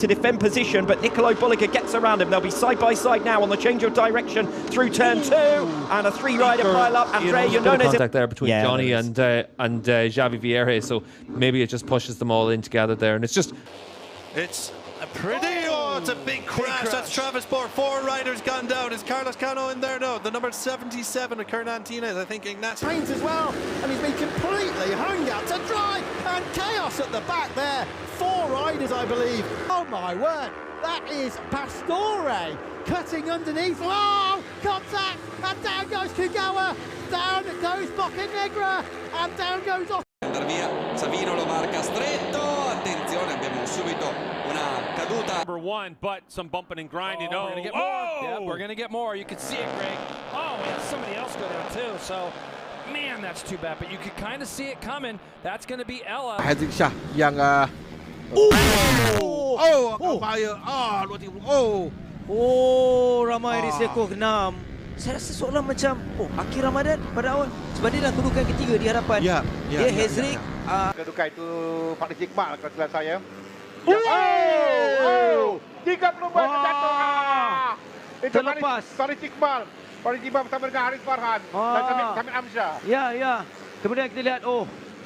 to defend position, but Nicolo Bulliger gets around him. They'll be side by side now on the change of direction through turn 2, and a 3-rider pile up. Andrea Ionones contact there between Johnny and Xavi Vierge, so maybe it just pushes them all in together there, and it's a pretty, it's a big crash. That's Travis Bohr. 4 riders gone down. Is Carlos Cano in there? No, the number 77 of Kernantines, I think Ignacio. Trains as well, and he's been completely hung out to dry, and chaos at the back there. 4 riders, I believe. Oh my word, that is Pastore cutting underneath. Oh, contact, and down goes Kugawa, down goes Boccanegra, and down goes off. Andare via, Savino lo marca stretto, attenzione, abbiamo subito una caduta. Number 1, but some bumping and grinding. Oh, we're gonna get more. Yeah, we're gonna get more. You can see it, Greg. Oh, we had somebody else go down too. So, man, that's too bad. But you could kind of see it coming. That's gonna be Ella. Hazing Shah yang ramai di sektor 6. Saya rasa seolah macam akhir Ramadan pada awal sebab dia dah kedudukan ketiga di hadapan dia Hazrick. Kedudukan itu Pak Iqbal kalau tidak saya. 30 terjatuh. Itu terlepas. Pak Iqbal bersama dengan Haris Farhan dan Kamil Amsyah. Ya. Kemudian kita lihat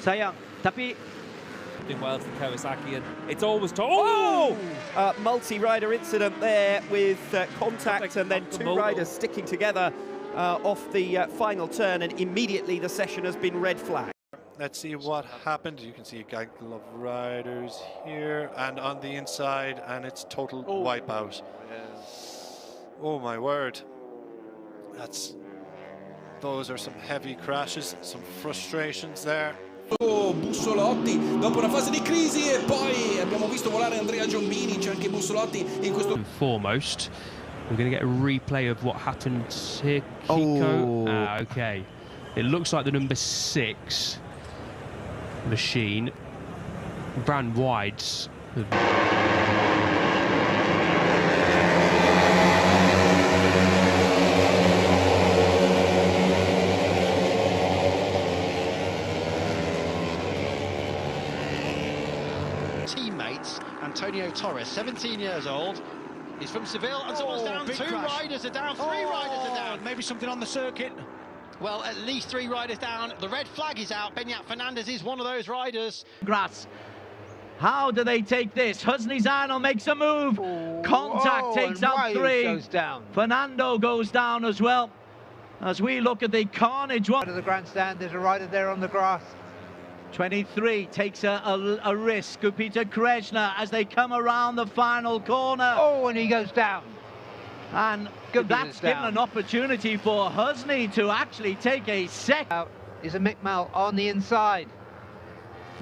sayang tapi well to Kawasaki, and it's always multi-rider incident there with contact and then 2 riders sticking together off the final turn, and immediately the session has been red flagged. Let's see what happened. You can see a gaggle of riders here and on the inside, and it's total wipeout. Oh my word. Those are some heavy crashes, some frustrations there. Bussolotti dopo una fase di crisi, e poi abbiamo visto volare Andrea Giombini. C'è anche Bussolotti in questo. Foremost, we're going to get a replay of what happened here. Kiko. Okay, it looks like the number 6 machine ran wides. Teammates Antonio Torres, 17 years old. He's from Seville, and someone's down. 2 riders are down, 3 riders are down. Maybe something on the circuit. Well, at least 3 riders down. The red flag is out. Beñat Fernandez is one of those riders. Grass. How do they take this? Husnizano makes a move. Contact takes out 3. Goes down. Fernando goes down as well. As we look at the carnage. Out of the grandstand, there's a rider there on the grass. 23 takes a risk. Peter Kreshner as they come around the final corner. And he goes down. And that's given an opportunity for Husney to actually take a second. Is a Mickmal on the inside.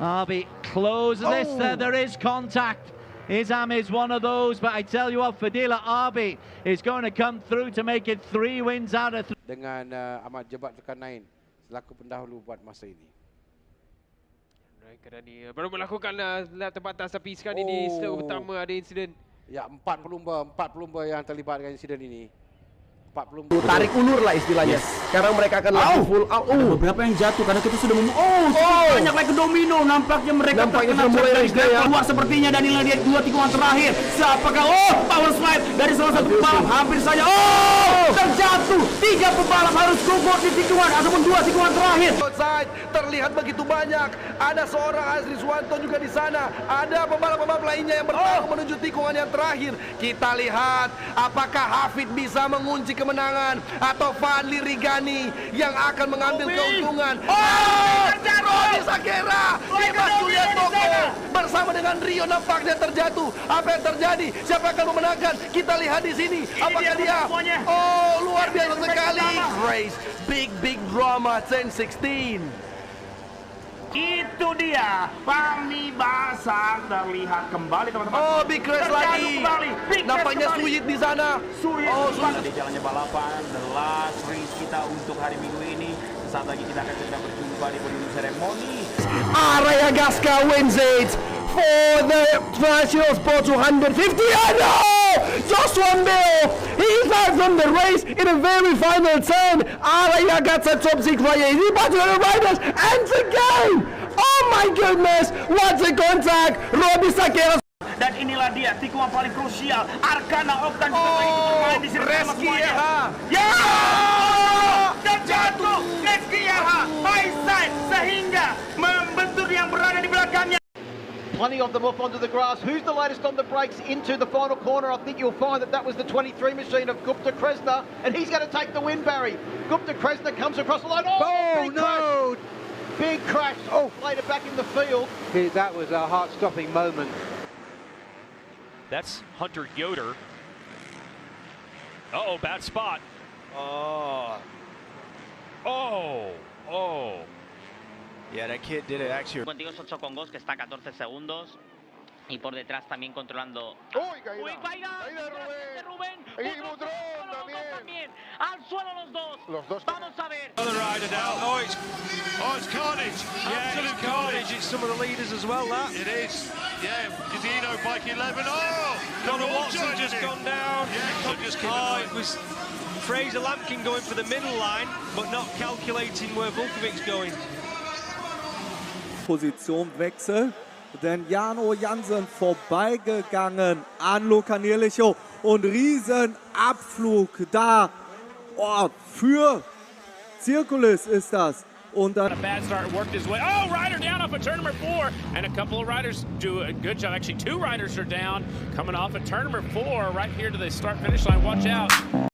Arby closes this. There is contact. Izam is one of those, but I tell you what, Fadila Arby is going to come through to make it 3 wins out of 3. Dengan Ahmad Jebat Zulkarnain selaku pendahulu buat masa ini. Mereka ni baru melakukan tempatan, tapi sekarang ini setelah pertama ada insiden. Ya, 4 pelumba yang terlibat dengan insiden ini. 4 pelumba. Tarik ulur lah istilahnya. Sekarang mereka akan langsung full out. Beberapa yang jatuh karena kita sudah banyak lagi domino. Nampaknya mereka terkena dari keluar sepertinya, dan inilah dia 2 tikungan terakhir. Siapakah power slide dari salah satu pembalap, hampir saja terjatuh. 3 pembalap harus gugur di tikungan ataupun 2 tikungan terakhir. Outside terlihat begitu banyak. Ada seorang Azri Suwanto juga di sana. Ada pembalap-pembalap lainnya yang bertarung menuju tikungan yang terakhir. Kita lihat apakah Hafid bisa mengunci kemenangan atau Fadli Rigani yang akan mengambil keuntungan. Rodi Sakera, Dimas Juliantoko bersama dengan Rio nampaknya terjatuh. Apa yang terjadi? Siapa yang akan memenangkan? Kita lihat di sini. Apakah dia? Luar biasa sekali. Race, big drama 10-16. Itu dia, Fahmi Basang terlihat kembali, teman-teman. Big crash lagi. Nampaknya Suyit di sana. Suyit di jalannya balapan. The last race kita untuk hari Minggu ini. Sesaat lagi kita akan segera berjumpa di podium seremoni. Araya Gasca wins it for the National Sport 250. Joshua Mbeo, he's out from the race in a very final turn. Araya Gasca top 6 rider. He battled the riders and again. Oh my goodness, what a contact. Robbie Sakera. Dan inilah dia tikungan paling krusial. Arkana Oktan juga begitu bermain di sini semuanya. Ya! Dan jatuh Reski Yaha high side sehingga membentur yang berada di belakangnya. Plenty of them off onto the grass. Who's the latest on the brakes into the final corner? I think you'll find that was the 23 machine of Gupta Kresna, and he's going to take the win, Barry. Gupta Kresna comes across the line. Oh, no! Big crash. Oh, later back in the field. That was a heart-stopping moment. That's Hunter Yoder. Uh-oh, bad spot. Oh. Yeah, that kid did it actually. Contigo es 8 con Gos, que está a 14 segundos. Y por detrás también controlando. ¡Uy, caída! ¡Uy, caída! ¡Caída de Rubén! Y Butrón también. ¡Al suelo los dos! Los dos. Vamos a ver. Another rider down. Oh, it's carnage. Yeah, absolute carnage. It's some of the leaders as well, that. It is. Yeah, Cadino, bike 11. Oh! Connor Watson just gone down. Yeah, it was Fraser Lampkin going for the middle line, but not calculating where Vukovic's going. Positionwechsel, denn Jano Jansen vorbeigegangen an Luka Nierlichow und Riesenabflug da für Zirkulis ist das. Und dann a bad start, worked his way. Oh, rider down off of turn number 4, and a couple of riders do a good job. Actually, 2 riders are down coming off of turn number 4 right here to the start-finish line. Watch out.